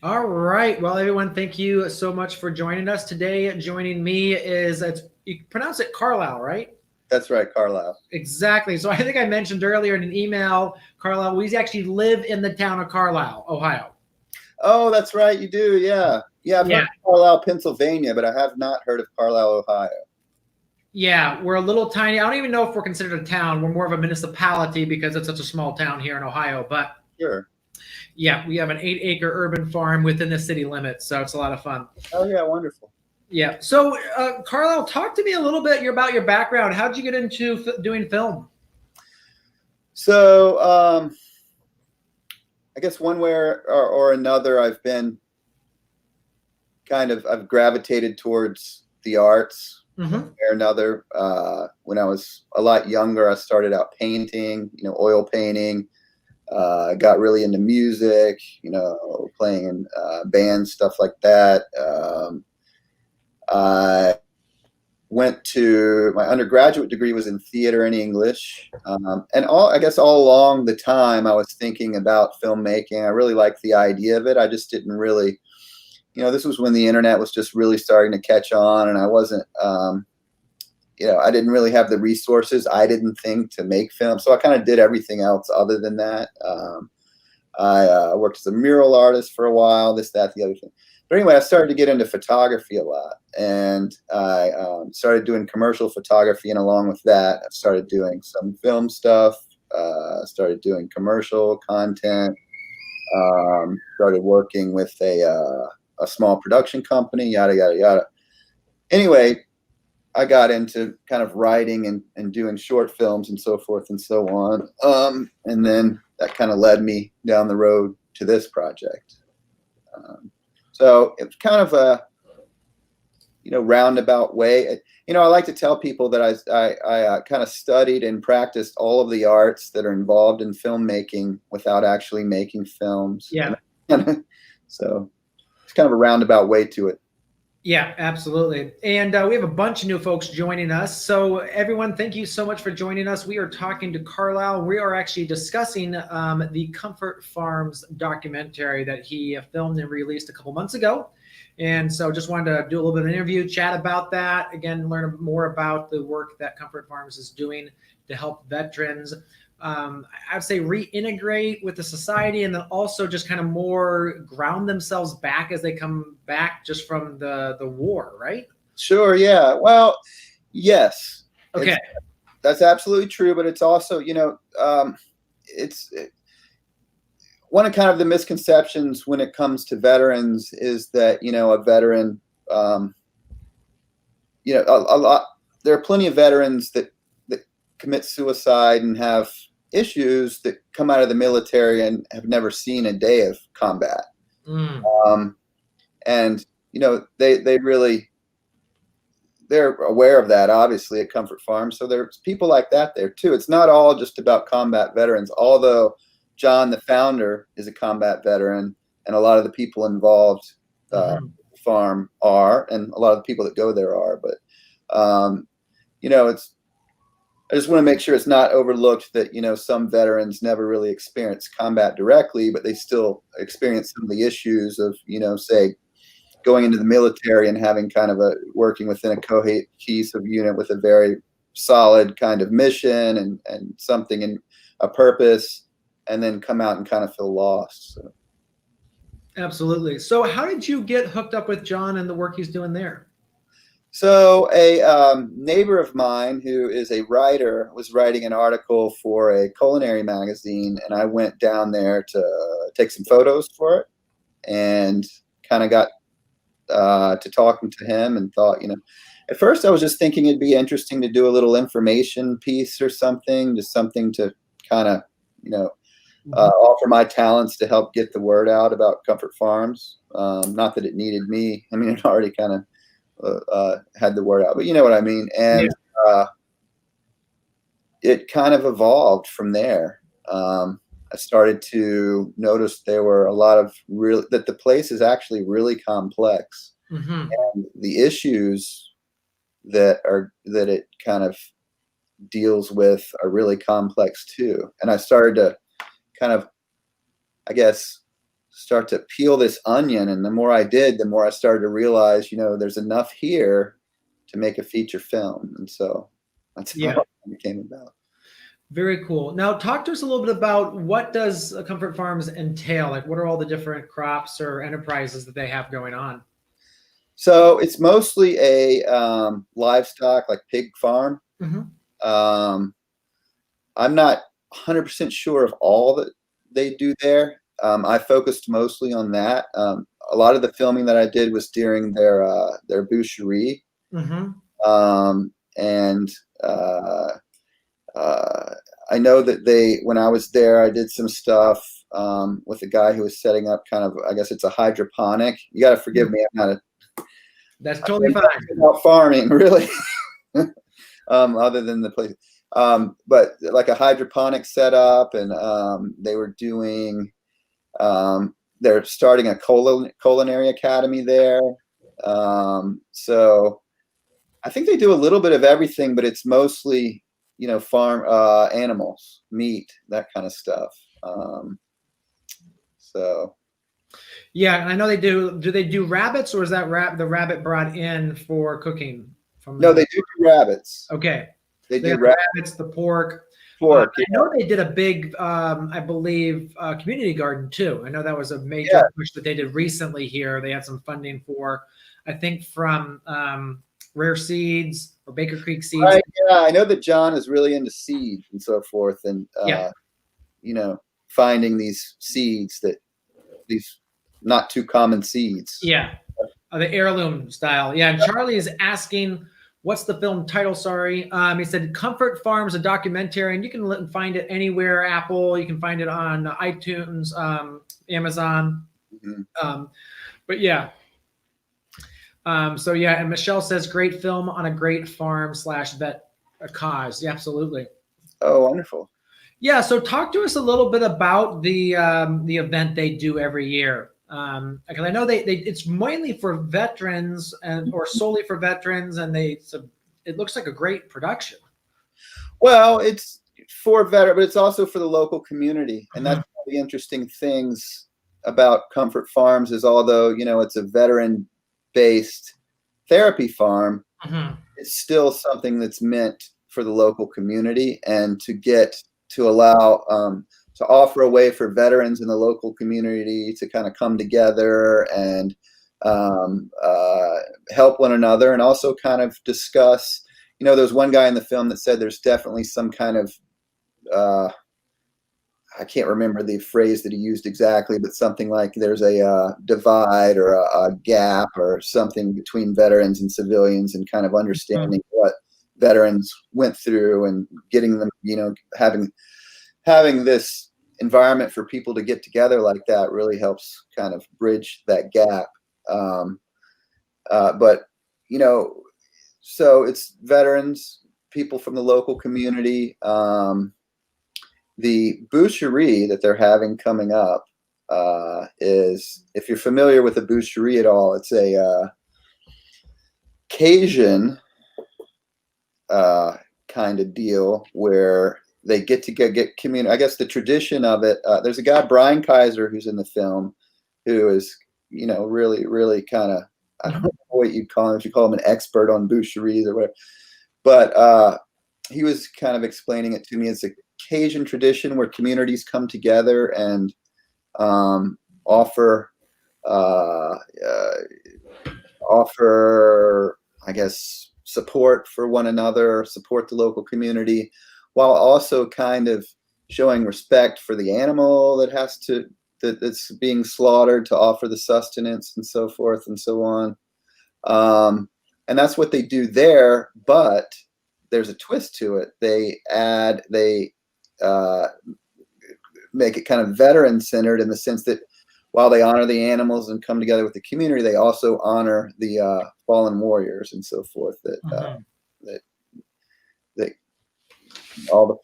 All right. Well, everyone, thank you so much for joining us today. Joining me is, you pronounce it Carlisle, right? That's right, Carlisle. Exactly. So I think I mentioned earlier in an email, Carlisle, we actually live in the town of Carlisle, Ohio. Oh, that's right, you do. Yeah, yeah. I've heard Yeah. of Carlisle, Pennsylvania, but I have not heard of Carlisle, Ohio. Yeah. We're a little tiny. I don't even know if we're considered a town. We're more of a municipality because it's such a small town here in Ohio. But Sure. yeah, we have an 8 acre urban farm within the city limits. So it's a lot of fun. Oh, yeah, wonderful. Yeah. So, Carlisle, talk to me a little bit about your background. How did you get into doing film? So, I guess one way or another, I've gravitated towards the arts one Mm-hmm. way or another. When I was a lot younger, I started out painting, oil painting. I got really into music, playing in bands, stuff like that. I went to my undergraduate degree was in theater and English, and I guess all along the time I was thinking about filmmaking. I really liked the idea of it. I just didn't really, this was when the internet was just really starting to catch on, and I wasn't, I didn't really have the resources. I didn't think to make film, so I kind of did everything else other than that. I worked as a mural artist for a while, this, that, the other thing. But anyway, I started to get into photography a lot, and I started doing commercial photography. And along with that, I started doing some film stuff, started doing commercial content, started working with a small production company, yada, yada, yada. Anyway, I got into kind of writing and doing short films and so forth and so on. And then that kind of led me down the road to this project. Um, so it's kind of a, roundabout way. I like to tell people that I kind of studied and practiced all of the arts that are involved in filmmaking without actually making films. Yeah. And so it's kind of a roundabout way to it. Yeah, absolutely. And we have a bunch of new folks joining us. So, everyone, thank you so much for joining us. We are talking to Carlisle. We are actually discussing the Comfort Farms documentary that he filmed and released a couple months ago. And so, just wanted to do a little bit of an interview, chat about that, again, learn more about the work that Comfort Farms is doing to help veterans. I'd say reintegrate with the society, and then also just kind of more ground themselves back as they come back just from the war, right? Sure. Yeah. Well, yes, Okay. that's absolutely true. But it's also, it's one of kind of the misconceptions when it comes to veterans is that, a veteran, um, a lot, there are plenty of veterans that commit suicide and have issues that come out of the military and have never seen a day of combat. Mm. Um, and, they really, they're aware of that, obviously, at Comfort Farm. So there's people like that there too. It's not all just about combat veterans, although Jon, the founder, is a combat veteran, and a lot of the people involved Mm-hmm. farm are, and a lot of the people that go there are. But it's, I just want to make sure it's not overlooked that some veterans never really experience combat directly, but they still experience some of the issues of say going into the military and having kind of a working within a cohesive unit with a very solid kind of mission and something and a purpose, and then come out and kind of feel lost. So. Absolutely. So, how did you get hooked up with Jon and the work he's doing there? So a neighbor of mine who is a writer was writing an article for a culinary magazine, and I went down there to take some photos for it, and kind of got to talking to him, and thought, at first I was just thinking it'd be interesting to do a little information piece or something, just something to kind of, offer my talents to help get the word out about Comfort Farms. Not that it needed me. I mean, it already kind of had the word out, but you know what I mean. Yeah. And it kind of evolved from there. I started to notice there were a lot of that the place is actually really complex, Mm-hmm. and the issues that it kind of deals with are really complex too. And I started to kind of, I guess, start to peel this onion. And the more I did, the more I started to realize, there's enough here to make a feature film. And so that's how it came about. Very cool. Now, talk to us a little bit about what does Comfort Farms entail? Like, what are all the different crops or enterprises that they have going on? So it's mostly a livestock, like pig farm. I'm not 100% sure of all that they do there. I focused mostly on that. A lot of the filming that I did was during their boucherie. And I know that when I was there, I did some stuff with a guy who was setting up kind of, I guess it's a hydroponic. You got to forgive me. That's totally fine. About farming, really, other than the place. But like a hydroponic setup, and they were doing, they're starting a culinary academy there. So I think they do a little bit of everything, but it's mostly, farm animals, meat, that kind of stuff. So. Yeah, I know they do. Do they do rabbits, or is that the rabbit brought in for cooking? No, they do rabbits. Okay. They do rabbits, the pork. I know they did a big, I believe, community garden too. I know that was a major push that they did recently here. They had some funding for, I think, from Rare Seeds or Baker Creek Seeds. Right, yeah, I know that Jon is really into seeds and so forth, and finding these seeds these not too common seeds. Yeah, the heirloom style. Yeah, and Charlie is asking, what's the film title? Sorry. He said Comfort Farms, a documentary, and you can find it anywhere. Apple, you can find it on iTunes, Amazon. But yeah. So yeah, and Michelle says great film on a great farm / vet cause. Yeah, absolutely. Oh, wonderful. Yeah. So talk to us a little bit about the event they do every year. Because I know it's mainly for veterans or solely for veterans, and it looks like a great production. Well, it's for veterans, but it's also for the local community, and that's one of the interesting things about Comfort Farms is, although it's a veteran-based therapy farm, it's still something that's meant for the local community, and to allow to offer a way for veterans in the local community to kind of come together and help one another, and also kind of discuss. There's one guy in the film that said there's definitely some kind of, I can't remember the phrase that he used exactly, but something like there's a divide or a gap or something between veterans and civilians, and kind of understanding what veterans went through and getting them, having this environment for people to get together like that really helps kind of bridge that gap. But so it's veterans, people from the local community. The boucherie that they're having coming up is, if you're familiar with a boucherie at all, it's a Cajun kind of deal where they get to get community. I guess the tradition of it. There's a guy, Brian Kaiser, who's in the film, who is really, really kind of, I don't know what you'd call him, if you call him an expert on boucheries or whatever, but he was kind of explaining it to me. It's a Cajun tradition where communities come together and offer, I guess, support for one another, support the local community, while also kind of showing respect for the animal that's being slaughtered to offer the sustenance and so forth and so on. And that's what they do there, but there's a twist to it. They make it kind of veteran-centered in the sense that while they honor the animals and come together with the community, they also honor the fallen warriors and so forth. That all the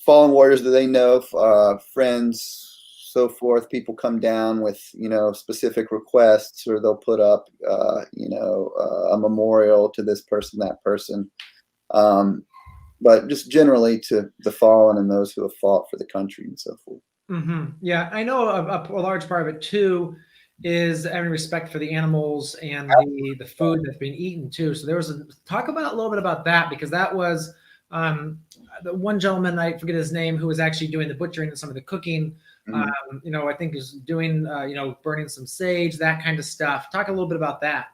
fallen warriors that they know, friends, so forth. People come down with specific requests, or they'll put up a memorial to this person, that person. But just generally to the fallen and those who have fought for the country and so forth. Yeah, I know a large part of it too is having respect for the animals and the food that's being eaten too. So there was talk about a little bit about that, because that was um, the one gentleman, I forget his name, who was actually doing the butchering and some of the cooking. Mhm. I think is doing burning some sage, that kind of stuff. Talk a little bit about that.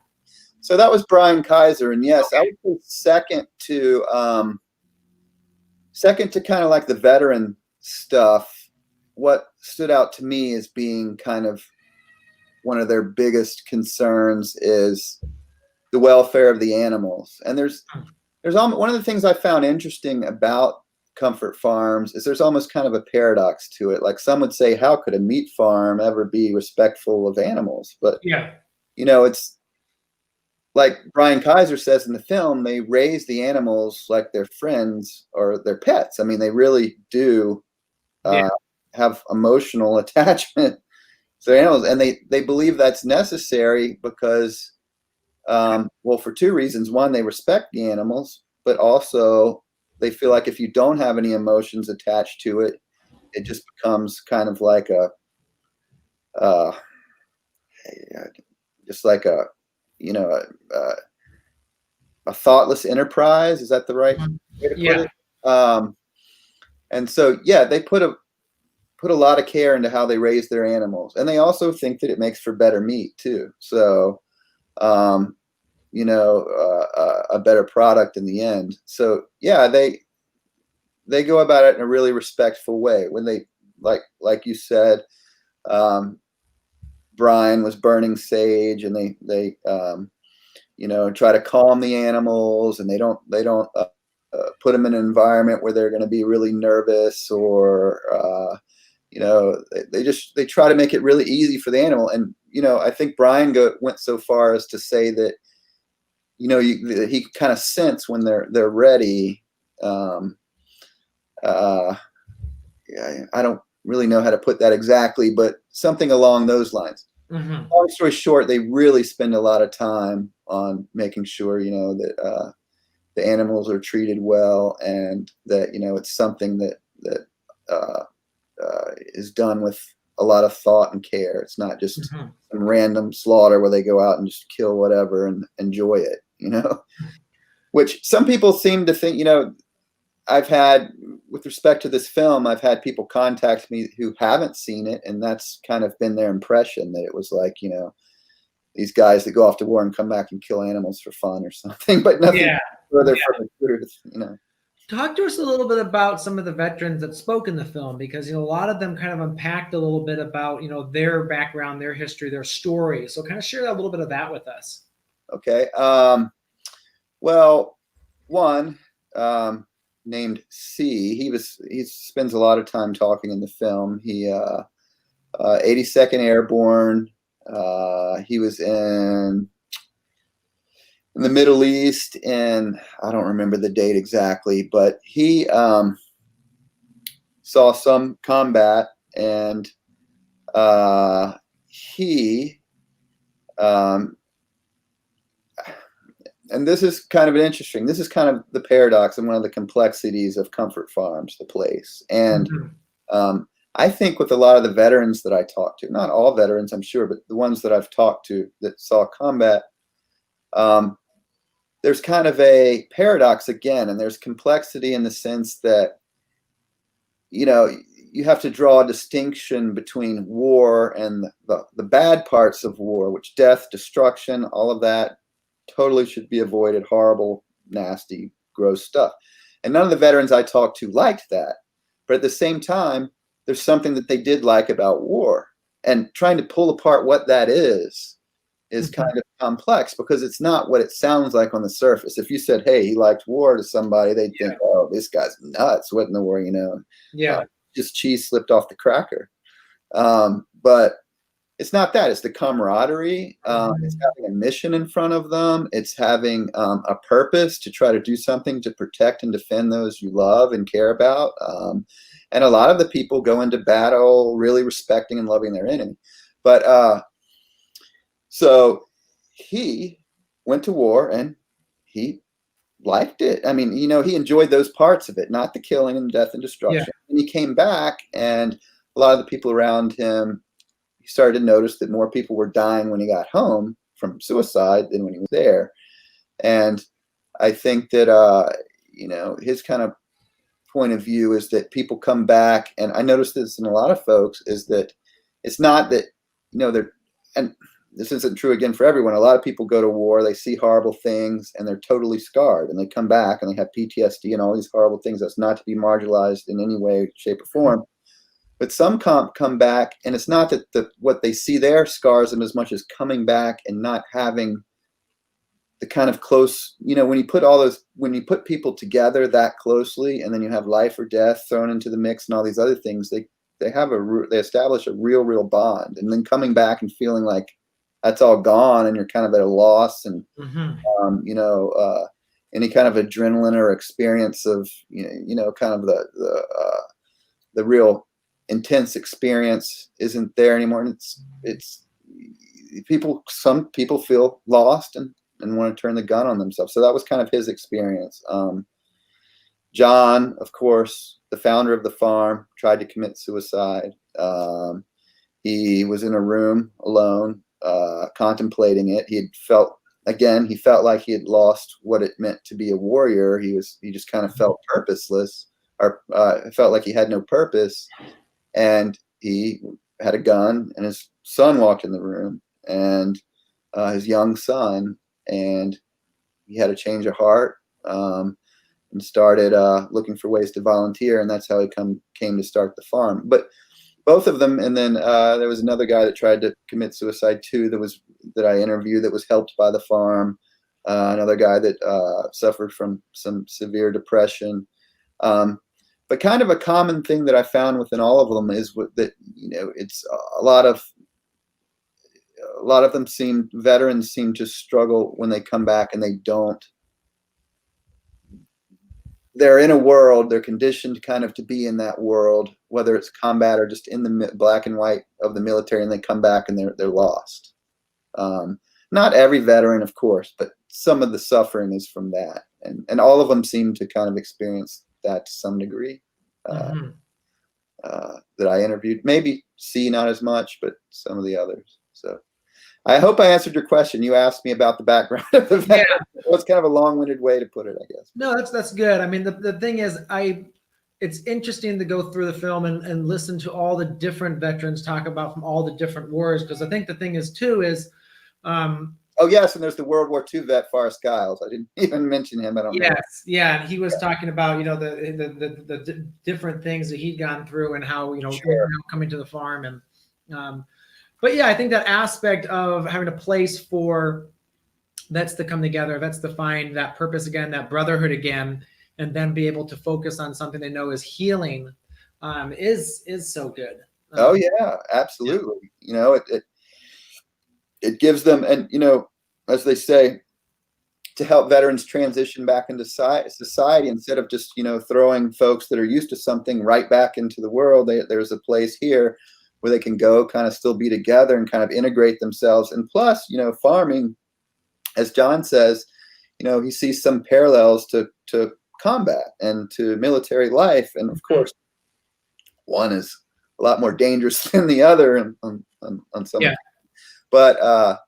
So that was Brian Kaiser, and yes, I Okay. would say second to kind of like the veteran stuff. What stood out to me as being kind of one of their biggest concerns is the welfare of the animals. And there's one of the things I found interesting about comfort farms is there's almost kind of a paradox to it. Like some would say, how could a meat farm ever be respectful of animals? But Yeah. it's like Brian Kaiser says in the film, they raise the animals like their friends or their pets. I mean, they really do Yeah. uh, have emotional attachment to their animals, and they believe that's necessary because, well, for two reasons. One, they respect the animals, but also they feel like if you don't have any emotions attached to it, it just becomes kind of like uh, just like you know, a thoughtless enterprise. Is that the right way to put Yeah. it? Um, and so, yeah, they put a lot of care into how they raise their animals, and they also think that it makes for better meat too. So, um, a better product in the end. So, yeah, they go about it in a really respectful way. When they like you said, um, Brian was burning sage, and they try to calm the animals, and they don't put them in an environment where they're going to be really nervous, or they try to make it really easy for the animal. And I think Brian went so far as to say that he kind of sense when they're ready. Um, uh, yeah, I don't really know how to put that exactly, but something along those lines. Hmm. Long story short, they really spend a lot of time on making sure that the animals are treated well, and that it's something that uh, is done with a lot of thought and care. It's not just Hmm. some random slaughter where they go out and just kill whatever and enjoy it. Which some people seem to think. I've had, with respect to this film, I've had people contact me who haven't seen it, and that's kind of been their impression, that it was like, these guys that go off to war and come back and kill animals for fun or something, but nothing Yeah. further from the truth. Talk to us a little bit about some of the veterans that spoke in the film, because a lot of them kind of unpacked a little bit about their background, their history, their story. So kind of share a little bit of that with us. Okay. Well, one named C. He spends a lot of time talking in the film. He 82nd Airborne. He was in the Middle East, and I don't remember the date exactly, but he saw some combat, and he um, and this is kind of interesting. This is kind of the paradox and one of the complexities of Comfort Farms, the place. And Mhm. um, I think with a lot of the veterans that I talked to, not all veterans, I'm sure, but the ones that I've talked to that saw combat, um, there's kind of a paradox again, and there's complexity in the sense that, you know, you have to draw a distinction between war and the bad parts of war, which death, destruction, all of that totally should be avoided. Horrible, nasty, gross stuff. And none of the veterans I talked to liked that. But at the same time, there's something that they did like about war. And trying to pull apart what that is kind Mhm. of complex, because it's not what it sounds like on the surface. If you said, hey, he liked war to somebody, they'd think, Yeah. oh, this guy's nuts. What in the war, Yeah. just cheese slipped off the cracker. But it's not that. It's the camaraderie. It's Mhm. having a mission in front of them. It's having a purpose to try to do something to protect and defend those you love and care about. And a lot of the people go into battle really respecting and loving their enemy. But so he went to war, and he liked it. I mean, he enjoyed those parts of it, not the killing and death and Yeah. destruction. And he came back, and a lot of the people around him, he started to notice that more people were dying when he got home from suicide than when he was there. And I think that, his kind of point of view is that people come back, and I noticed this in a lot of folks, is that it's not that, they're, and this isn't true again for everyone. A lot of people go to war, they see horrible things, and they're totally scarred, and they come back and they have PTSD and all these horrible things. That's not to be marginalized in any way, shape, or form. But some come back, and it's not that what they see there scars them as much as coming back and not having the kind of close, when you put people together that closely, and then you have life or death thrown into the mix and all these other things, they establish a real bond. And then coming back and feeling like that's all gone, and you're kind of at a loss, and any kind of adrenaline or experience of kind of the real intense experience isn't there anymore. And it's some people feel lost and want to turn the gun on themselves. So that was kind of his experience. Jon, of course, the founder of the farm, tried to commit suicide. He was in a room alone, contemplating it. He felt like he had lost what it meant to be a warrior. He just kind of felt purposeless, or felt like he had no purpose. And he had a gun, and his son walked in the room, and his young son, and he had a change of heart, and started looking for ways to volunteer, and that's how he came to start the farm. But both of them, and then there was another guy that tried to commit suicide too, that I interviewed, that was helped by the farm. Another guy that suffered from some severe depression. But kind of a common thing that I found within all of them is that it's a lot of veterans seem to struggle when they come back, and they're in a world, they're conditioned kind of to be in that world, whether it's combat or just in the black and white of the military, and they come back and they're lost. Not every veteran, of course, but some of the suffering is from that. And all of them seem to kind of experience that to some degree, that I interviewed. Maybe C, not as much, but some of the others. So I hope I answered your question. You asked me about the background of the veteran. Yeah. It was kind of a long-winded way to put it, I guess. No, that's good. I mean, the thing is, it's interesting to go through the film and listen to all the different veterans talk about from all the different wars, because I think the thing is too is oh yes, and there's the World War II vet Forrest Giles. I didn't even mention him. I don't know. Yes, yeah, and he was talking about the different things that he'd gone through, and how coming to the farm, and but yeah, I think that aspect of having a place for vets to come together, vets to find that purpose again, that brotherhood again, and then be able to focus on something they know is healing, is so good. Oh yeah, absolutely. Yeah. It gives them, and as they say, to help veterans transition back into society, instead of just throwing folks that are used to something right back into the world. There's a place here where they can go, kind of still be together and kind of integrate themselves. And plus, farming, as Jon says, he sees some parallels to combat and to military life, and of course, one is a lot more dangerous than the other on some. Yeah. But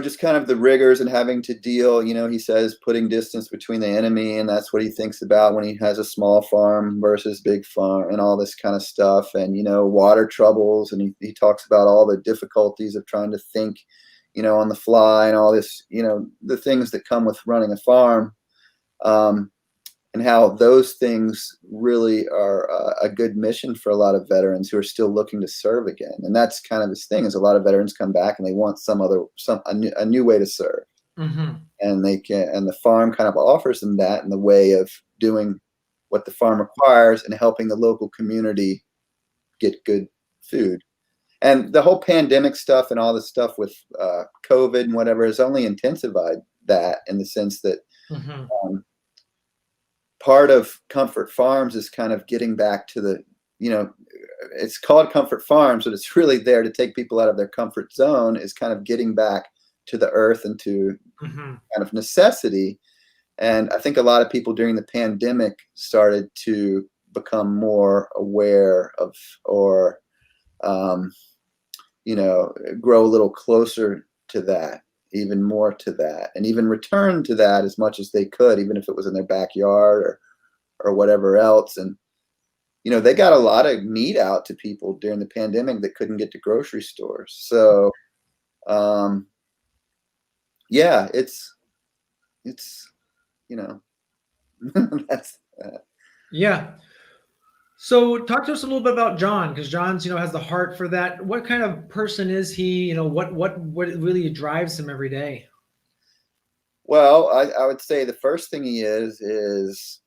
just kind of the rigors and having to deal, he says, putting distance between the enemy, and that's what he thinks about when he has a small farm versus big farm, and all this kind of stuff, and water troubles, and he talks about all the difficulties of trying to think on the fly, and all this, the things that come with running a farm, and how those things really are a good mission for a lot of veterans who are still looking to serve again. And that's kind of this thing, is a lot of veterans come back and they want a new way to serve. And and the farm kind of offers them that in the way of doing what the farm requires and helping the local community get good food. And the whole pandemic stuff and all this stuff with COVID and whatever has only intensified that, in the sense that part of Comfort Farms is kind of getting back to the, it's called Comfort Farms, but it's really there to take people out of their comfort zone, is kind of getting back to the earth and to kind of necessity. And I think a lot of people during the pandemic started to become more aware of, or grow a little closer to that, even more to that, and even return to that as much as they could, even if it was in their backyard or whatever else. And they got a lot of meat out to people during the pandemic that couldn't get to grocery stores. So yeah, it's that's Yeah. So talk to us a little bit about Jon, because Jon's, has the heart for that. What kind of person is he? What really drives him every day? well, I would say the first thing he is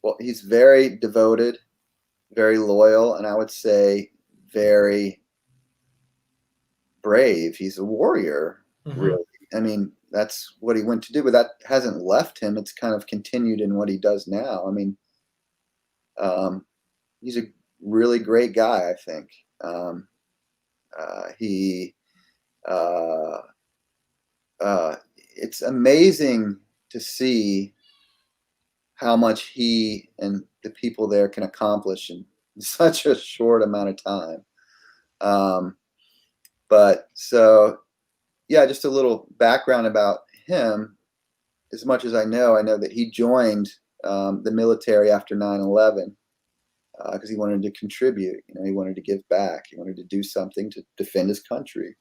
well, he's very devoted, very loyal, and I would say very brave. He's a warrior, Mm-hmm. really. I mean, that's what he went to do, but that hasn't left him. It's kind of continued in what he does now. I mean, he's a really great guy, I think. He uh, it's amazing to see how much he and the people there can accomplish in such a short amount of time. But so, yeah, just a little background about him. As much as I know that he joined the military after 9/11 because he wanted to contribute. He wanted to give back. He wanted to do something to defend his country,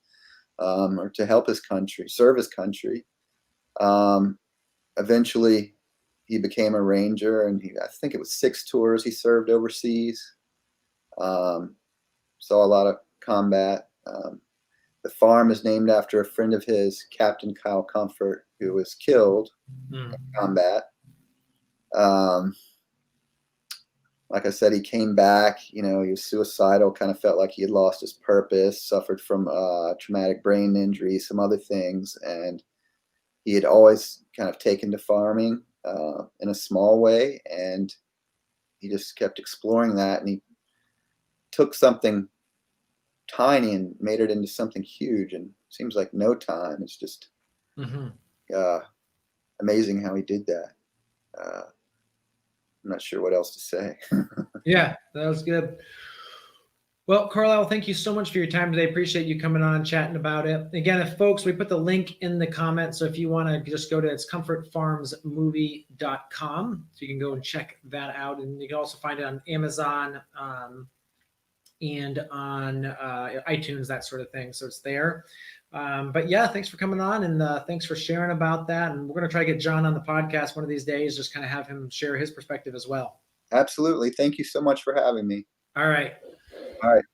or to help his country, serve his country. Eventually, he became a ranger, and I think it was 6 tours he served overseas. Saw a lot of combat. The farm is named after a friend of his, Captain Kyle Comfort, who was killed in combat. Like I said, he came back. He was suicidal, kind of felt like he had lost his purpose, suffered from traumatic brain injury, some other things, and he had always kind of taken to farming in a small way, and he just kept exploring that, and he took something tiny and made it into something huge, and it seems like no time. It's just amazing how he did that. I'm not sure what else to say. Yeah, that was good. Well, Carlisle, thank you so much for your time today. Appreciate you coming on and chatting about it. Again, if folks, we put the link in the comments. So if you want to just go to it's comfortfarmsmovie.com. So you can go and check that out. And you can also find it on Amazon and on iTunes, that sort of thing. So it's there. But yeah, thanks for coming on, and thanks for sharing about that. And we're going to try to get Jon on the podcast one of these days, just kind of have him share his perspective as well. Absolutely. Thank you so much for having me. All right. All right.